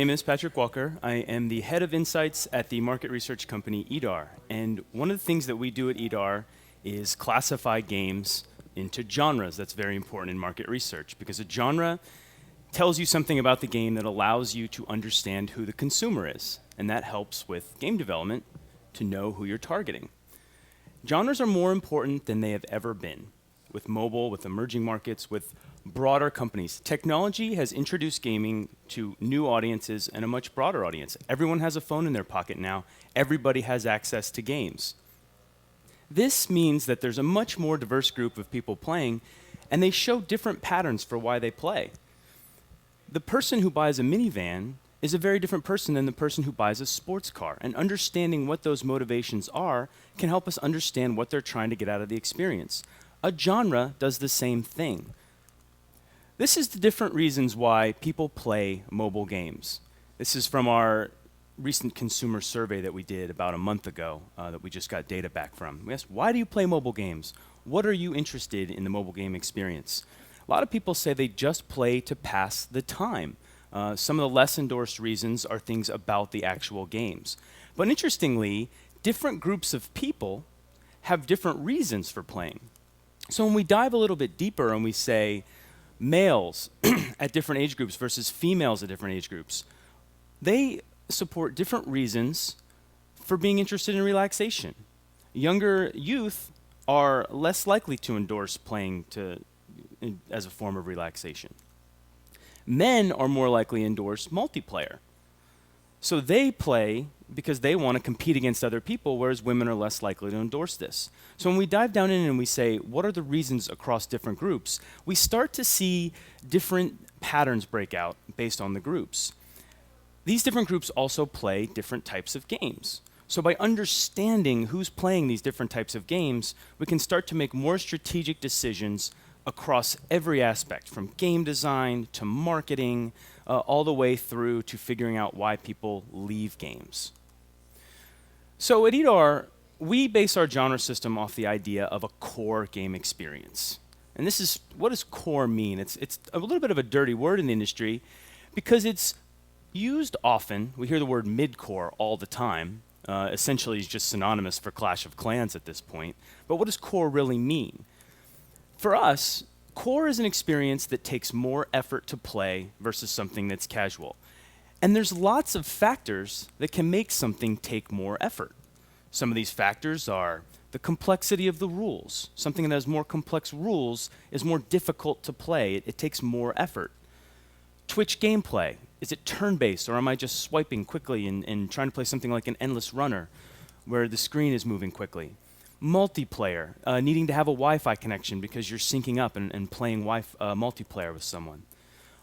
name is Patrick Walker. I am the head of insights at the market research company EEDAR. And one of the things that we do at EEDAR is classify games into genres. That's very important in market research because a genre tells you something about the game that allows you to understand who the consumer is. And that helps with game development to know who you're targeting. Genres are more important than they have ever been. With mobile, with emerging markets, with broader companies. Technology has introduced gaming to new audiences and a much broader audience. Everyone has a phone in their pocket now. Everybody has access to games. This means that there's a much more diverse group of people playing, and they show different patterns for why they play. The person who buys a minivan is a very different person than the person who buys a sports car, and understanding what those motivations are can help us understand what they're trying to get out of the experience. A genre does the same thing. This is the different reasons why people play mobile games. This is from our recent consumer survey that we did about a month ago that we just got data back from. We asked, why do you play mobile games? What are you interested in the mobile game experience? A lot of people say they just play to pass the time. Some of the less endorsed reasons are things about the actual games. But interestingly, different groups of people have different reasons for playing. So when we dive a little bit deeper and we say, males at different age groups versus females at different age groups, they support different reasons for being interested in relaxation. Younger youth are less likely to endorse playing as a form of relaxation. Men are more likely to endorse multiplayer. So they play because they want to compete against other people, whereas women are less likely to endorse this. So when we dive down in and we say, what are the reasons across different groups, we start to see different patterns break out based on the groups. These different groups also play different types of games. So by understanding who's playing these different types of games, we can start to make more strategic decisions across every aspect, from game design to marketing, all the way through to figuring out why people leave games. So at EEDAR, we base our genre system off the idea of a core game experience. And this is, what does core mean? It's a little bit of a dirty word in the industry because it's used often. We hear the word mid-core all the time. Essentially, it's just synonymous for Clash of Clans at this point. But what does core really mean? For us, core is an experience that takes more effort to play versus something that's casual. And there's lots of factors that can make something take more effort. Some of these factors are the complexity of the rules. Something that has more complex rules is more difficult to play. It takes more effort. Twitch gameplay. Is it turn-based, or am I just swiping quickly and trying to play something like an endless runner where the screen is moving quickly? Multiplayer, needing to have a Wi-Fi connection because you're syncing up and playing multiplayer with someone.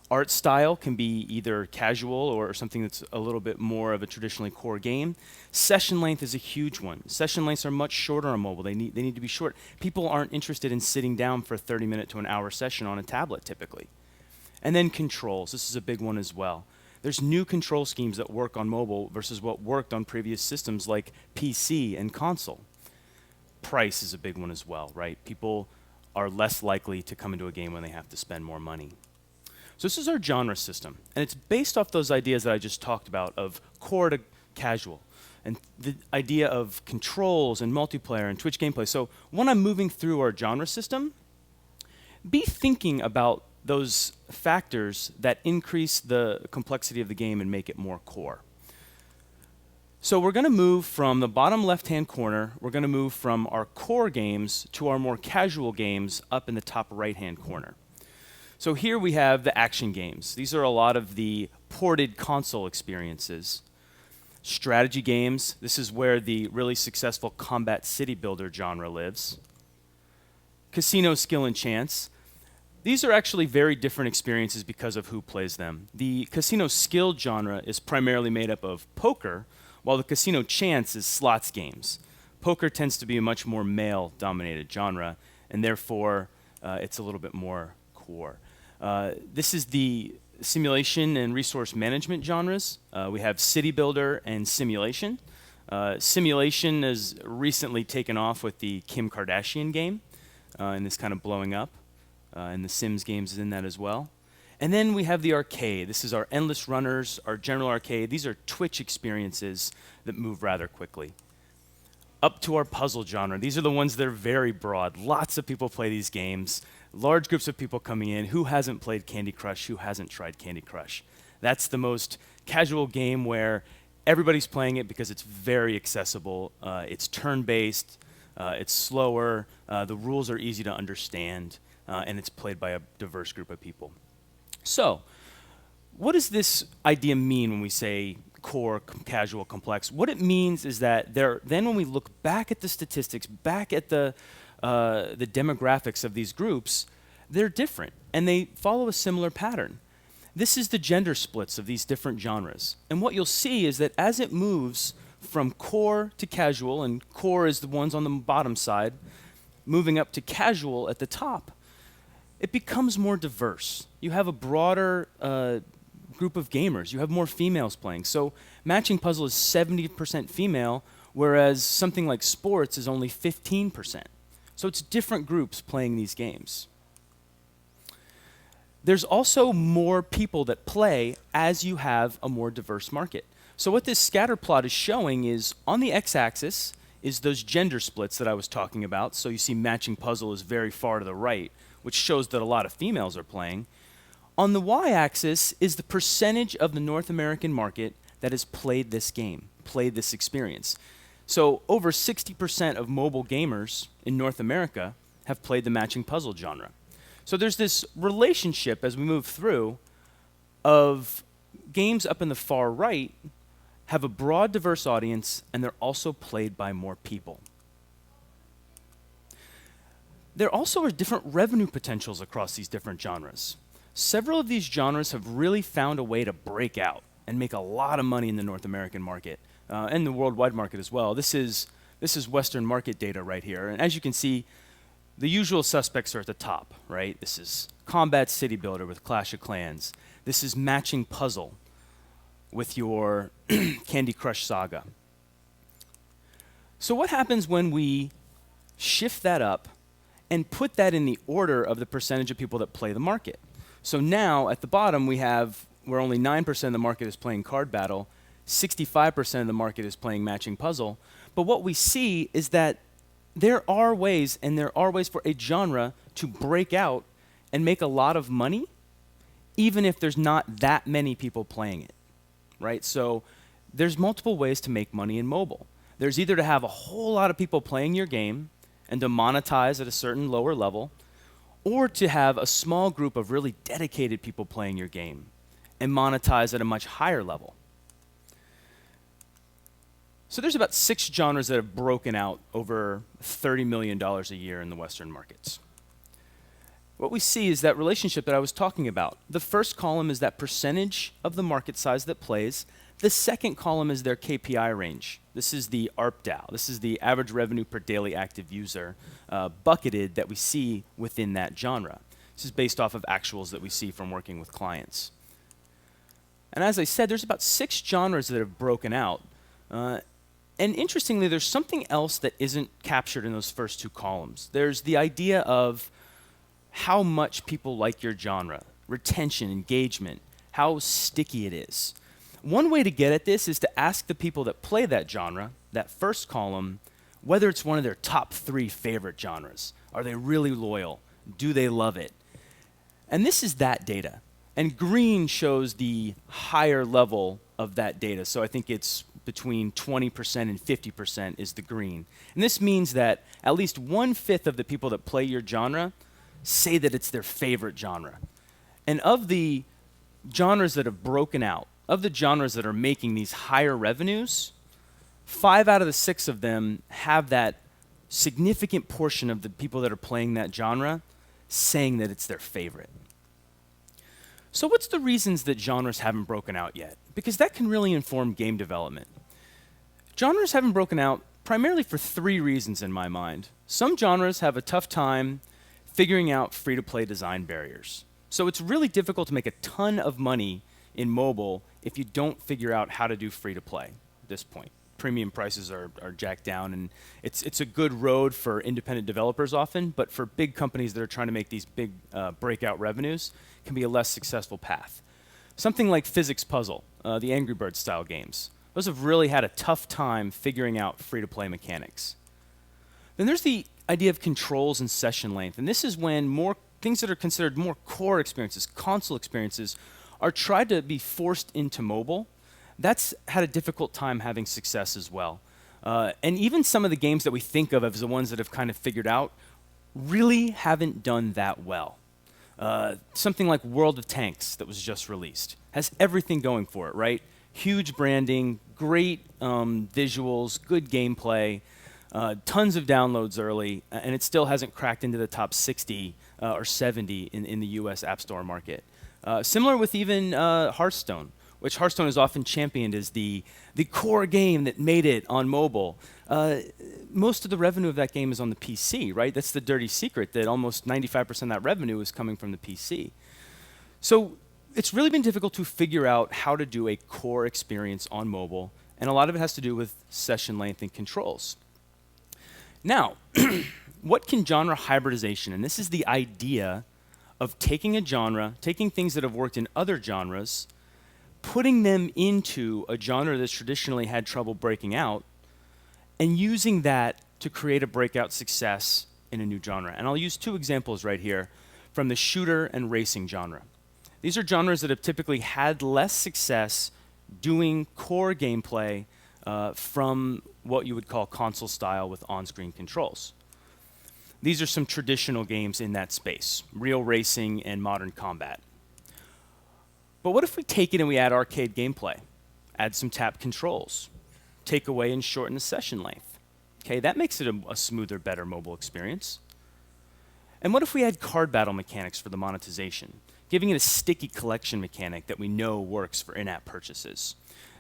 Art style can be either casual or something that's a little bit more of a traditionally core game. Session length is a huge one. Session lengths are much shorter on mobile. They need to be short. People aren't interested in sitting down for a 30-minute to an hour session on a tablet typically. And then controls. This is a big one as well. There's new control schemes that work on mobile versus what worked on previous systems like PC and console. Price is a big one as well, right? People are less likely to come into a game when they have to spend more money. So this is our genre system, and it's based off those ideas that I just talked about of core to casual, and the idea of controls and multiplayer and Twitch gameplay. So when I'm moving through our genre system, be thinking about those factors that increase the complexity of the game and make it more core. So we're going to move from the bottom left-hand corner, we're going to move from our core games to our more casual games up in the top right-hand corner. So here we have the action games. These are a lot of the ported console experiences. Strategy games, this is where the really successful combat city builder genre lives. Casino skill and chance. These are actually very different experiences because of who plays them. The casino skill genre is primarily made up of poker, while the casino chance is slots games. Poker tends to be a much more male-dominated genre, and therefore it's a little bit more core. This is the simulation and resource management genres. We have city builder and simulation. Simulation has recently taken off with the Kim Kardashian game, and it's kind of blowing up. And the Sims games is in that as well. And then we have the arcade. This is our endless runners, our general arcade. These are Twitch experiences that move rather quickly. Up to our puzzle genre. These are the ones that are very broad. Lots of people play these games. Large groups of people coming in. Who hasn't played Candy Crush? Who hasn't tried Candy Crush? That's the most casual game where everybody's playing it because it's very accessible. It's turn-based. It's slower. The rules are easy to understand. And it's played by a diverse group of people. So, what does this idea mean when we say core, casual, complex? What it means is that then when we look back at the statistics, back at the demographics of these groups, they're different, and they follow a similar pattern. This is the gender splits of these different genres. And what you'll see is that as it moves from core to casual, and core is the ones on the bottom side, moving up to casual at the top, it becomes more diverse. You have a broader group of gamers. You have more females playing. So matching puzzle is 70% female, whereas something like sports is only 15%. So it's different groups playing these games. There's also more people that play as you have a more diverse market. So what this scatter plot is showing is on the x-axis is those gender splits that I was talking about. So you see matching puzzle is very far to the right, which shows that a lot of females are playing. On the y-axis is the percentage of the North American market that has played this game, played this experience. So over 60% of mobile gamers in North America have played the matching puzzle genre. So there's this relationship as we move through of games up in the far right have a broad, diverse audience, and they're also played by more people. There also are different revenue potentials across these different genres. Several of these genres have really found a way to break out and make a lot of money in the North American market and the worldwide market as well. This is Western market data right here. And as you can see, the usual suspects are at the top, right? This is Combat City Builder with Clash of Clans. This is matching puzzle with your Candy Crush Saga. So what happens when we shift that up and put that in the order of the percentage of people that play the market? So now at the bottom where only 9% of the market is playing card battle, 65% of the market is playing matching puzzle. But what we see is that there are ways for a genre to break out and make a lot of money, even if there's not that many people playing it, right? So there's multiple ways to make money in mobile. There's either to have a whole lot of people playing your game and to monetize at a certain lower level, or to have a small group of really dedicated people playing your game and monetize at a much higher level. So there's about 6 genres that have broken out over $30 million a year in the Western markets. What we see is that relationship that I was talking about. The first column is that percentage of the market size that plays. The second column is their KPI range. This is the ARPDAU. This is the average revenue per daily active user bucketed that we see within that genre. This is based off of actuals that we see from working with clients. And as I said, there's about 6 genres that have broken out. And interestingly, there's something else that isn't captured in those first 2 columns. There's the idea of how much people like your genre, retention, engagement, how sticky it is. One way to get at this is to ask the people that play that genre, that first column, whether it's one of their top 3 favorite genres. Are they really loyal? Do they love it? And this is that data. And green shows the higher level of that data. So I think it's between 20% and 50% is the green. And this means that at least 1/5 of the people that play your genre say that it's their favorite genre. And of the genres that have broken out, of the genres that are making these higher revenues, 5 out of the 6 of them have that significant portion of the people that are playing that genre saying that it's their favorite. So what's the reasons that genres haven't broken out yet? Because that can really inform game development. Genres haven't broken out primarily for 3 reasons in my mind. Some genres have a tough time figuring out free-to-play design barriers. So it's really difficult to make a ton of money in mobile if you don't figure out how to do free-to-play at this point. premium prices are jacked down, and it's a good road for independent developers often, but for big companies that are trying to make these big breakout revenues, it can be a less successful path. Something like Physics Puzzle, the Angry Birds style games. Those have really had a tough time figuring out free-to-play mechanics. Then there's the idea of controls and session length, and this is when more things that are considered more core experiences, console experiences, are tried to be forced into mobile. That's had a difficult time having success as well. And even some of the games that we think of as the ones that have kind of figured out really haven't done that well. Something like World of Tanks that was just released has everything going for it, right? Huge branding, great visuals, good gameplay, tons of downloads early, and it still hasn't cracked into the top 60 or 70 in the US App Store market. Similar with even Hearthstone, which Hearthstone is often championed as the core game that made it on mobile. Most of the revenue of that game is on the PC, right? That's the dirty secret, that almost 95% of that revenue is coming from the PC. So it's really been difficult to figure out how to do a core experience on mobile, and a lot of it has to do with session length and controls. Now, what can genre hybridization, and this is the idea of taking a genre, taking things that have worked in other genres, putting them into a genre that's traditionally had trouble breaking out, and using that to create a breakout success in a new genre. And I'll use two examples right here from the shooter and racing genre. These are genres that have typically had less success doing core gameplay from what you would call console style with on-screen controls. These are some traditional games in that space, real racing and modern combat. But what if we take it and we add arcade gameplay, add some tap controls, take away and shorten the session length? Okay, that makes it a smoother, better mobile experience. And what if we add card battle mechanics for the monetization, giving it a sticky collection mechanic that we know works for in-app purchases?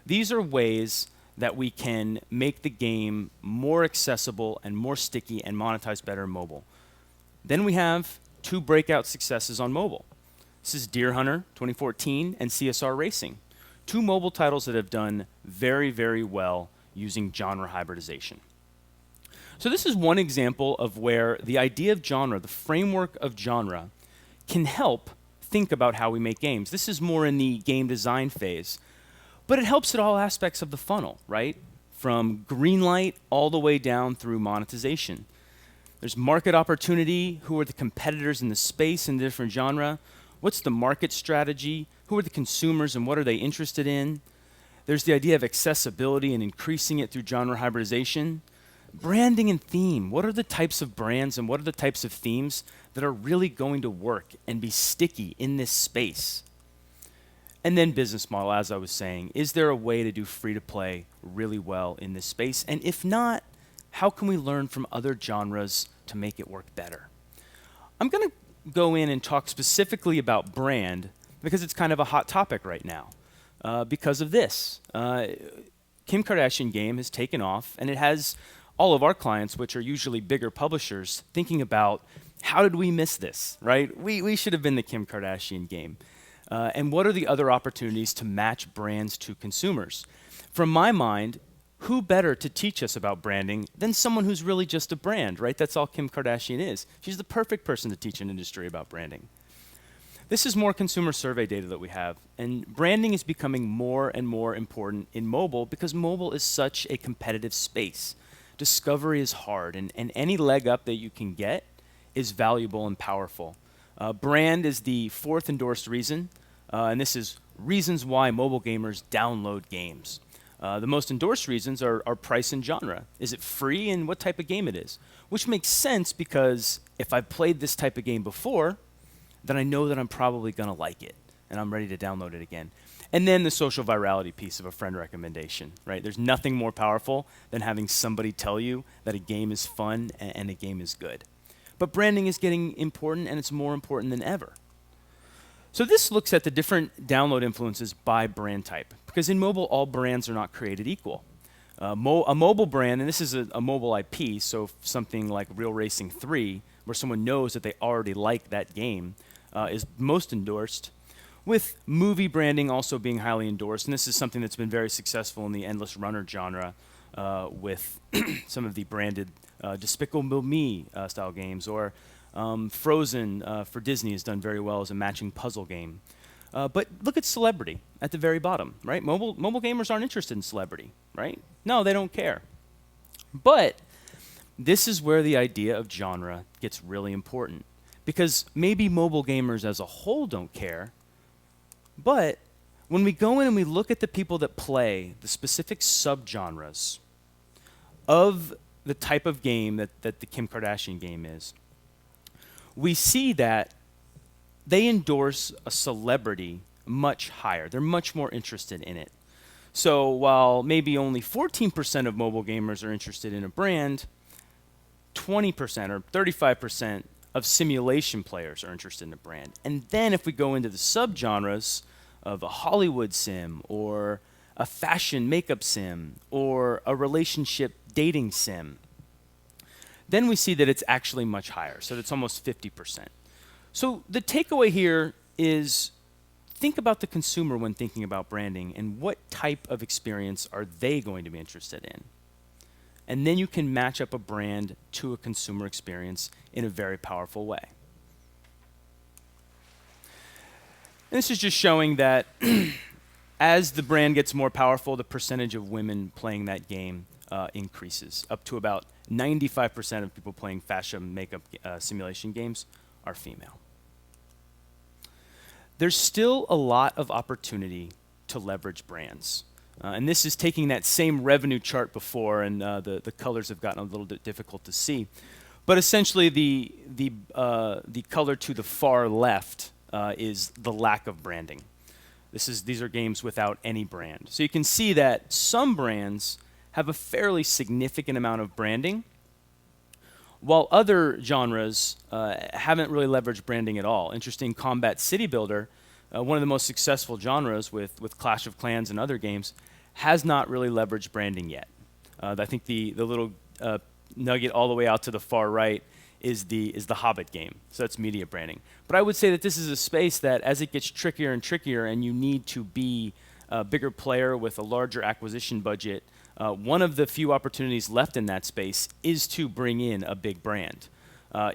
These are ways that we can make the game more accessible and more sticky and monetize better mobile. Then we have two breakout successes on mobile. This is Deer Hunter 2014 and CSR Racing, two mobile titles that have done very, very well using genre hybridization. So this is one example of where the idea of genre, the framework of genre, can help think about how we make games. This is more in the game design phase, but it helps at all aspects of the funnel, right? From green light all the way down through monetization. There's market opportunity. Who are the competitors in the space in the different genre? What's the market strategy? Who are the consumers and what are they interested in? There's the idea of accessibility and increasing it through genre hybridization. Branding and theme. What are the types of brands and what are the types of themes that are really going to work and be sticky in this space? And then business model, as I was saying. Is there a way to do free-to-play really well in this space? And if not, how can we learn from other genres to make it work better? I'm going to go in and talk specifically about brand because it's kind of a hot topic right now because of this. Kim Kardashian game has taken off, and it has all of our clients, which are usually bigger publishers, thinking about how did we miss this, right? We should have been the Kim Kardashian game. And what are the other opportunities to match brands to consumers? From my mind, who better to teach us about branding than someone who's really just a brand, right? That's all Kim Kardashian is. She's the perfect person to teach an industry about branding. This is more consumer survey data that we have, and branding is becoming more and more important in mobile because mobile is such a competitive space. Discovery is hard, and any leg up that you can get is valuable and powerful. Brand is the fourth endorsed reason, and this is reasons why mobile gamers download games. The most endorsed reasons are price and genre. Is it free and what type of game it is? Which makes sense because if I've played this type of game before, then I know that I'm probably going to like it and I'm ready to download it again. And then the social virality piece of a friend recommendation, right? There's nothing more powerful than having somebody tell you that a game is fun and a game is good. But branding is getting important, and it's more important than ever. So this looks at the different download influences by brand type, because in mobile, all brands are not created equal. A mobile brand, and this is a mobile IP, so something like Real Racing 3, where someone knows that they already like that game, is most endorsed, with movie branding also being highly endorsed. And this is something that's been very successful in the endless runner genre, with some of the branded Despicable Me style games, or Frozen for Disney has done very well as a matching puzzle game. But look at celebrity at the very bottom, right? Mobile gamers aren't interested in celebrity, right? No, they don't care. But this is where the idea of genre gets really important, because maybe mobile gamers as a whole don't care, but when we go in and we look at the people that play the specific subgenres of the type of game that the Kim Kardashian game is, we see that they endorse a celebrity much higher. They're much more interested in it. So while maybe only 14% of mobile gamers are interested in a brand, 20% or 35% of simulation players are interested in a brand. And then if we go into the subgenres of a Hollywood sim, or a fashion makeup sim, or a relationship dating sim, then we see that it's actually much higher. So it's almost 50%. So the takeaway here is, think about the consumer when thinking about branding, and what type of experience are they going to be interested in? And then you can match up a brand to a consumer experience in a very powerful way. And this is just showing that as the brand gets more powerful, the percentage of women playing that game increases, up to about 95% of people playing fashion makeup simulation games are female. There's still a lot of opportunity to leverage brands. And this is taking that same revenue chart before, and the colors have gotten a little bit difficult to see. But essentially, the color to the far left is the lack of branding. These are games without any brand. So you can see that some brands have a fairly significant amount of branding, while other genres haven't really leveraged branding at all. Interesting, Combat City Builder, one of the most successful genres with Clash of Clans and other games, has not really leveraged branding yet. I think the little nugget all the way out to the far right is the Hobbit game. So that's media branding. But I would say that this is a space that, as it gets trickier and trickier, and you need to be a bigger player with a larger acquisition budget, one of the few opportunities left in that space is to bring in a big brand,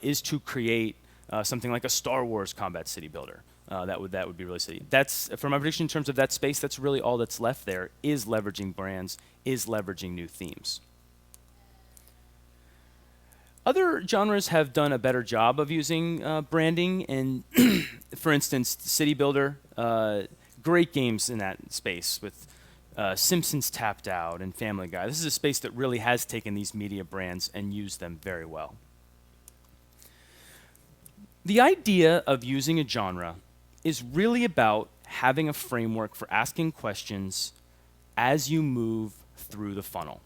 is to create something like a Star Wars Combat City Builder. That would be really silly. That's, for my prediction in terms of that space, that's really all that's left there, is leveraging brands, is leveraging new themes. Other genres have done a better job of using branding, and for instance, City Builder, great games in that space with Simpsons Tapped Out and Family Guy. This is a space that really has taken these media brands and used them very well. The idea of using a genre is really about having a framework for asking questions as you move through the funnel.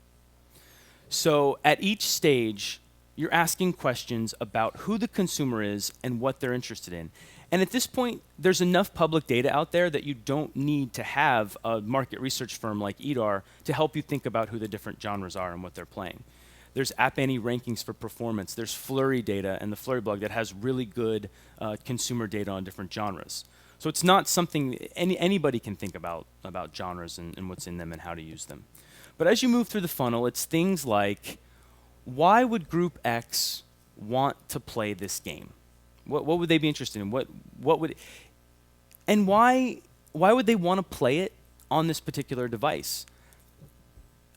So at each stage, you're asking questions about who the consumer is and what they're interested in. And at this point, there's enough public data out there that you don't need to have a market research firm like EEDAR to help you think about who the different genres are and what they're playing. There's App Annie rankings for performance. There's Flurry data and the Flurry blog that has really good consumer data on different genres. So it's not something anybody can think about genres and what's in them and how to use them. But as you move through the funnel, it's things like, why would Group X want to play this game? What would they be interested in? And why would they want to play it on this particular device?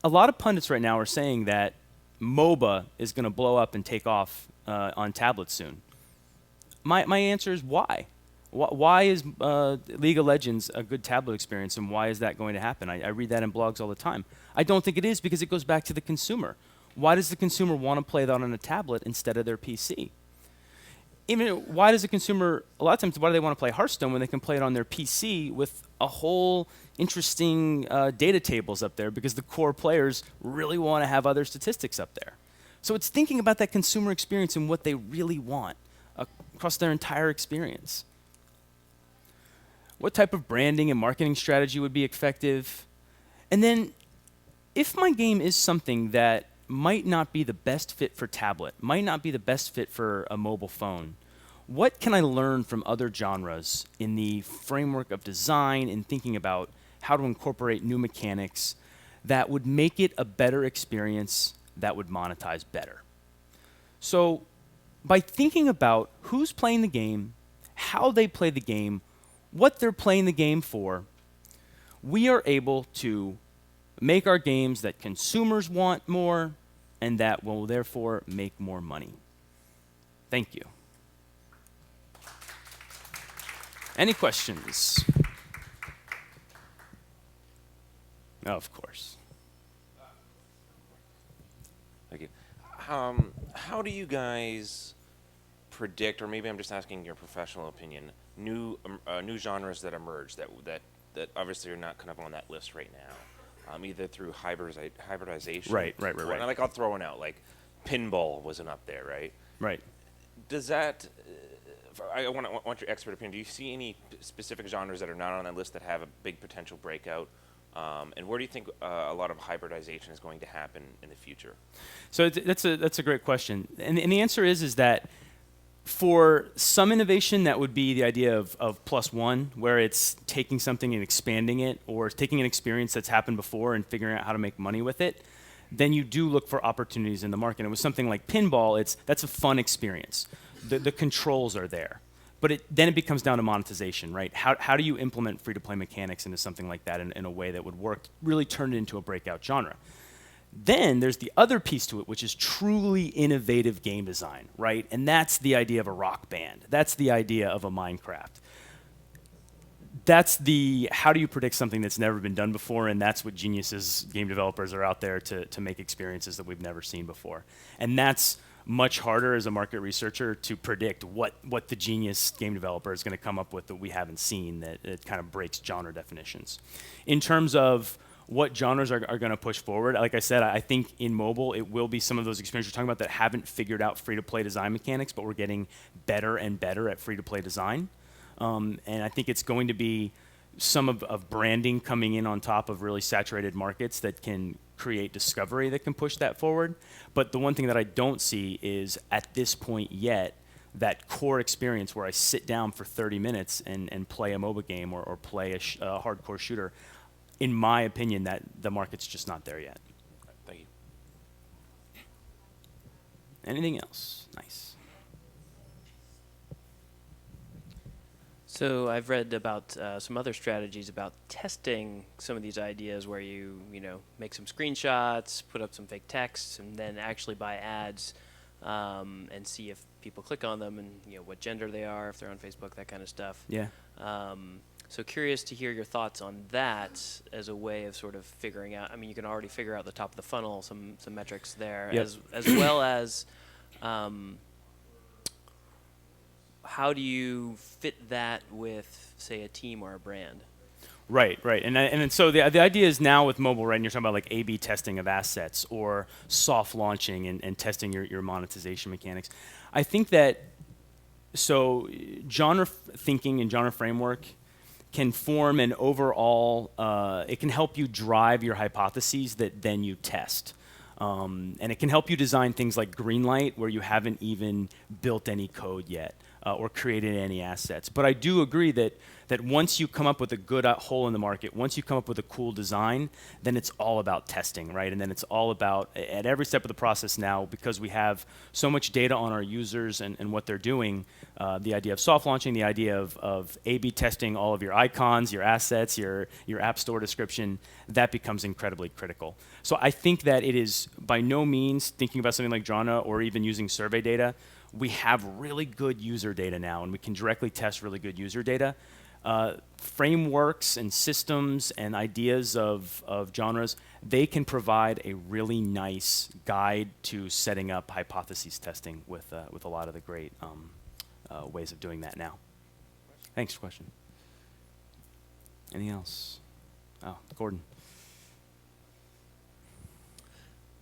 A lot of pundits right now are saying that MOBA is going to blow up and take off on tablets soon. My answer is why? Why is League of Legends a good tablet experience, and why is that going to happen? I read that in blogs all the time. I don't think it is, because it goes back to the consumer. Why does the consumer want to play that on a tablet instead of their PC? Even why does a consumer, a lot of times, why do they want to play Hearthstone when they can play it on their PC with a whole interesting data tables up there, because the core players really want to have other statistics up there. So it's thinking about that consumer experience and what they really want across their entire experience. What type of branding and marketing strategy would be effective? And then, if my game is something that might not be the best fit for tablet, might not be the best fit for a mobile phone, what can I learn from other genres in the framework of design and thinking about how to incorporate new mechanics that would make it a better experience that would monetize better. So by thinking about who's playing the game, how they play the game, what they're playing the game for, we are able to make our games that consumers want more and that will therefore make more money. Thank you. Any questions? Of course. Thank you. How do you guys predict, or maybe I'm just asking your professional opinion, new genres that emerge that obviously are not kind of on that list right now, either through hybridization. Right. Like I'll throw one out, like pinball wasn't up there, right? Right. Does that? I want your expert opinion. Do you see any specific genres that are not on that list that have a big potential breakout? And where do you think a lot of hybridization is going to happen in the future? So that's a great question, and the answer is that for some innovation, that would be the idea of plus one, where it's taking something and expanding it, or taking an experience that's happened before and figuring out how to make money with it. Then you do look for opportunities in the market. And with something like pinball, that's a fun experience. The controls are there. But then it becomes down to monetization, right? How do you implement free-to-play mechanics into something like that in a way that would work, really turn it into a breakout genre? Then there's the other piece to it, which is truly innovative game design, right? And that's the idea of a rock band. That's the idea of a Minecraft. That's how do you predict something that's never been done before, and that's what geniuses, game developers are out there to make experiences that we've never seen before. And that's much harder as a market researcher to predict what the genius game developer is going to come up with that we haven't seen, that it kind of breaks genre definitions. In terms of what genres are going to push forward, like I said, I think in mobile it will be some of those experiences you're talking about that haven't figured out free-to-play design mechanics, but we're getting better and better at free-to-play design. And I think it's going to be some of branding coming in on top of really saturated markets that can create discovery that can push that forward. But the one thing that I don't see is, at this point yet, that core experience where I sit down for 30 minutes and play a MOBA game or play a hardcore shooter. In my opinion, that the market's just not there yet. Thank you. Anything else? Nice. So I've read about some other strategies about testing some of these ideas where you make some screenshots, put up some fake texts, and then actually buy ads and see if people click on them and what gender they are, if they're on Facebook, that kind of stuff. Yeah. So curious to hear your thoughts on that as a way of sort of figuring out. I mean, you can already figure out the top of the funnel, some metrics there, yep. as well as how do you fit that with, say, a team or a brand? Right. And so the idea is now with mobile, right, and you're talking about like A/B testing of assets or soft launching and testing your monetization mechanics. I think that genre thinking and genre framework can form an overall, it can help you drive your hypotheses that then you test. And it can help you design things like Greenlight, where you haven't even built any code yet or created any assets. But I do agree that once you come up with a good hole in the market, once you come up with a cool design, then it's all about testing, right? And then it's all about, at every step of the process now, because we have so much data on our users and what they're doing, the idea of soft launching, the idea of A/B testing all of your icons, your assets, your app store description, that becomes incredibly critical. So I think that it is by no means thinking about something like genre or even using survey data. We have really good user data now, and we can directly test really good user data. Frameworks and systems and ideas of genres, they can provide a really nice guide to setting up hypotheses testing with a lot of the great ways of doing that now. Thanks for the question. Anything else? Oh, Gordon.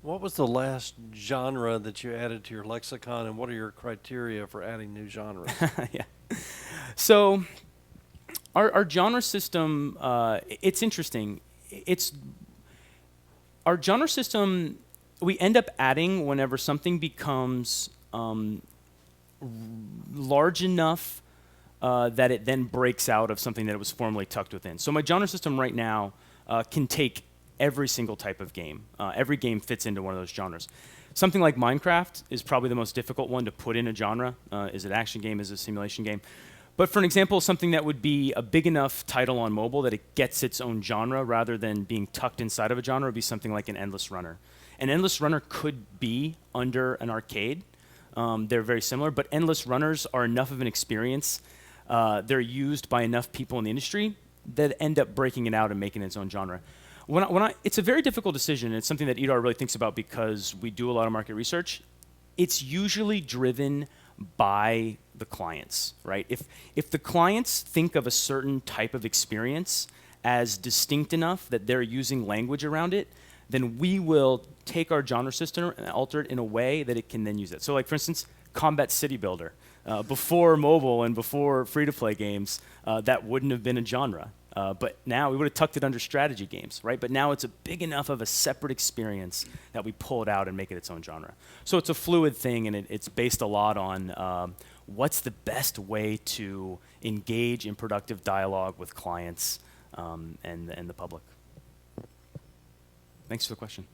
What was the last genre that you added to your lexicon, and what are your criteria for adding new genres? Yeah. So our genre system, it's interesting. Our genre system, we end up adding whenever something becomes large enough that it then breaks out of something that it was formerly tucked within. So my genre system right now can take every single type of game. Every game fits into one of those genres. Something like Minecraft is probably the most difficult one to put in a genre. Is it an action game? Is it a simulation game? But for an example, something that would be a big enough title on mobile that it gets its own genre rather than being tucked inside of a genre would be something like an Endless Runner. An Endless Runner could be under an arcade. They're very similar, but Endless Runners are enough of an experience. They're used by enough people in the industry that end up breaking it out and making its own genre. It's a very difficult decision. It's something that EEDAR really thinks about because we do a lot of market research. It's usually driven by the clients, right? If the clients think of a certain type of experience as distinct enough that they're using language around it, then we will take our genre system and alter it in a way that it can then use it. So like, for instance, Combat City Builder. Before mobile and before free-to-play games, that wouldn't have been a genre. But now we would have tucked it under strategy games, right? But now it's a big enough of a separate experience that we pull it out and make it its own genre. So it's a fluid thing, and it's based a lot on what's the best way to engage in productive dialogue with clients and the public. Thanks for the question.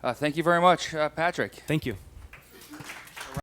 Thank you very much, Patrick. Thank you.